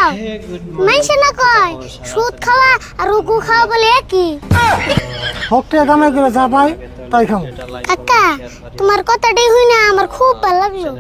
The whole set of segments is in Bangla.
খাও মাইসে না কয় সুদ খাওয়া আর রুকু খাওয়া বলে একই হকটে কামাই করে যা পাই তাই খাও। কাকা তোমার কথাটাই হই না আমার খুব ভালো লাগলো।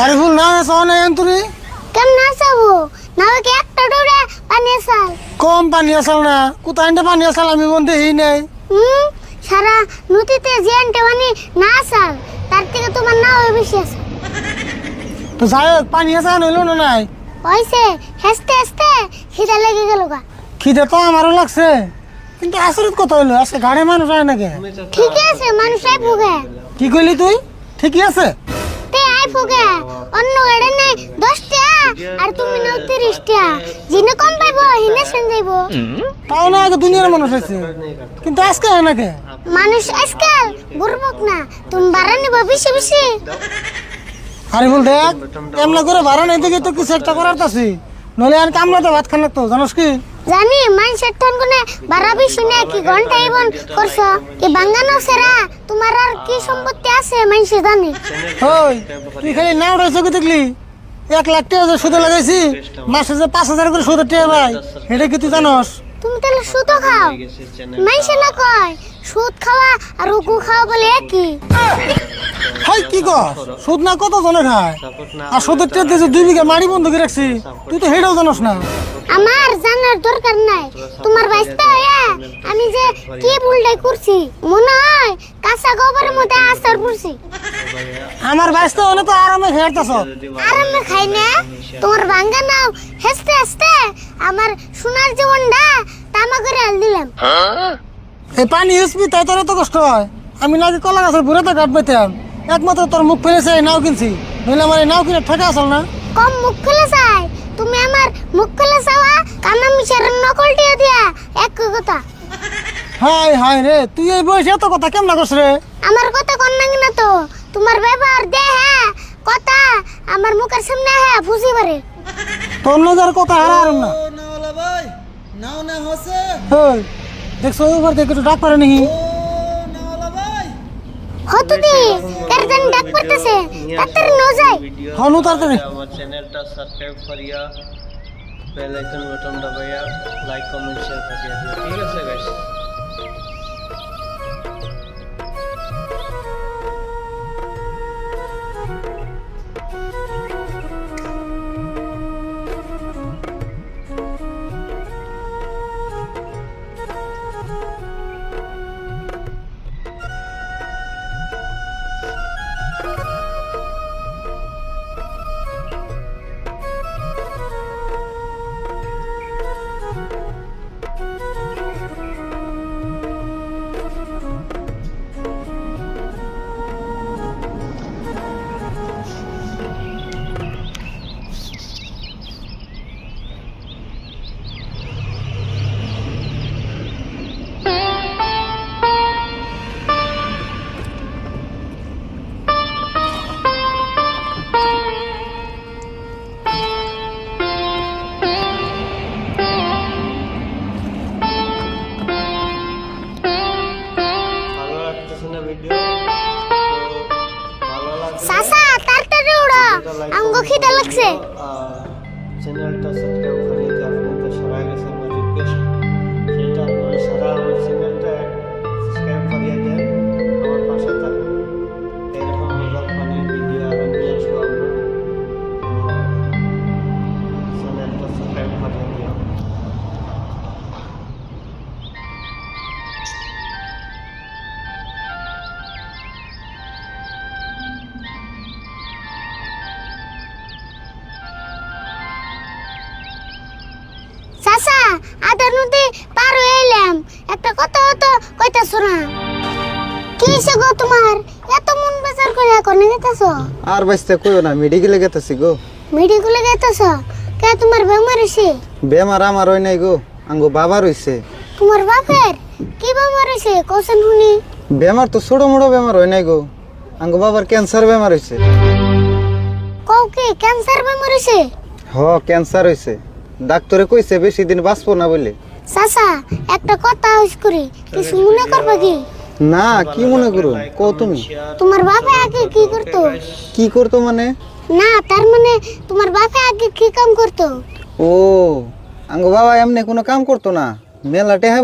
আরে ফুল না চাও না এন্তরি কেমন আছাবো নাও কি একটা ডোরে পানি আসাল কম পানি আসাল না কোথায় পানি আসাল আমি বন্ধে এই নাই সারা নদীতে যে আনতে পানি না আসাল তার থেকে তোমার নাও বেশি আছে তো যাই হোক পানি আসা নইল না নাই হইছে হেসতে হেসতে খিদা লেগে গেল গা। খিদে তো আমারও লাগছে কিন্তু আসরিত কত হইলো আজকে গাড়ি মানুষ হয় নাকি ঠিক আছে মানুষ আই ফুগে কি কইলি তুই ঠিকই আছে তে আই ফুগে অন্য গাড়ি নাই 10 টাকা আর তুমি নাও 30 টাকা জিনে কম পাইবো হিনে শুন যাইবো তাও না আগে দুনিয়ার মানুষ আছে কিন্তু আজকে হয় নাকি মানুষ আজকাল বুরবক না তুমি বাড়া নিবা বেশি বেশি আরে বল দেখ এমন করে ভাড়া নাই দেখে তো কিছু একটা করার তাছি নলে আর কামলাতে ভাত খান লাগতো জানোস কি জানি মানুষের ঠান কোনে বাড়া বেশি না কি ঘন্টা ইবন করছো কি বাঙ্গানো সেরা তোমার আর কি সম্পত্তি আছে মানুষে জানি ওই তুই খালি নাও রয়েছে কি দেখলি 1 লাখ টাকা যে সুদে লাগাইছি মাসে যে 5,000 করে সুদের টাকা ভাই এটা কি তুই জানোস তুমি তাহলে সুদ খাও মানুষে না কয় সুদ খাওয়া আর রুকু খাওয়া বলে একই হাই কি কর সুদ না কত জনে খায় আর সুদের টাকা দিয়ে 2 বিঘা মাড়ি বন্ধ করে রাখছি তুই তো হেটাও জানোস না আমার জানার দরকার নাই তোমার বাইস্তা হইয়া আমি যে কি ভুলটাই করছি মনে হয় কাঁচা গোবরের মধ্যে আসার করছি আমার ব্যস্ত হলে তো আরামে হেরতাছ আর আমি খাই না তোমার ভাঙ্গা নাও হেসতে হেসতে আমার সোনার জীবনটা তামা করে আল দিলাম এই পানি ইউসপি তাই তোর তো কষ্ট হয় আমি নাকি কলা গাছের বুড়াতে কাট পেতাম একমাত্র তোর মুখ ফেলেছে এই নাও কিনছি নইলে আমার এই নাও কিনে ঠেকা আসল না কম মুখ খুলে চাই তুমি আমার মুখ খুলে চাওয়া কানা মিশার নকলটিয়া দিয়া এক কথা হাই হাই রে তুই এই বয়সে এত কথা কেমন করছ রে আমার কথা কন নাকি না তো তোমার ব্যবহার দে হ্যাঁ কথা আমার মুখের সামনে হ্যাঁ বুঝি পারে তোর নজর কথা হারাম না নাওলা ভাই নাও না হসে ওই দেখছো ওভার দেখে একটু ডাক পারে নাকি ও নাওলা ভাই হতো দি কার জানি ডাক পড়তেছে তাড়াতাড়ি ন যাই হনু তাড়াতাড়ি আমার চ্যানেলটা সাবস্ক্রাইব করিয়া বেল আইকন বাটন দাবাইয়া লাইক কমেন্ট শেয়ার করিয়া দিও ঠিক আছে গাইস সাসা তাড়াতাড়ি উড়ো আঙ্গো খিদা লাগছে চ্যানেলটা সাবস্ক্রাইব করে যে আপনাদের সবাই কাছে আমার রিকোয়েস্ট সেটা আপনারা সারা আমার চ্যানেলটা সাবস্ক্রাইব করিয়ে দেন আমার পাশে থাকুন এরকম মজার ফানি ভিডিও আরো নিয়ে আসবো আমরা চ্যানেলটা সাবস্ক্রাইব করিয়ে দিও সাসা আধা নদী পার হয়ে এলাম একটা কথা হতো কইতাছো না কি হইছে গো তোমার? এত মন বেজার করে কোনে গেতেছো? আর বাইসতে কইও না, মেডিকেলে গেতেছি গো। মেডিকেলে গেতেছো? কে তোমার বেমার হইছে? বেমার আমার হয় নাই গো, আঙ্গো বাবার হইছে। তোমার বাপের কি বেমার হইছে কোসেন শুনি? বেমার তো ছোট মোটো বেমার হয় নাই গো, আঙ্গো বাবার ক্যান্সার বেমার হইছে। কও কি ক্যান্সার বেমার হইছে? হ, ক্যান্সার হইছে। ডাক্তারে কইছে বেশি দিন বাঁচবো না বলে। চাচা একটা কথা হইছ করি, কিছু মনে করবে কি? না, কি মনে করো কও তুমি? তোমার বাপে আগে কি করতো? কি করতো মানে? না তার মানে তোমার বাপে আগে কি কাম করতো? ও, আঙ্গো বাবা এমনি কোনো কাম করতো না, মেলা টেহা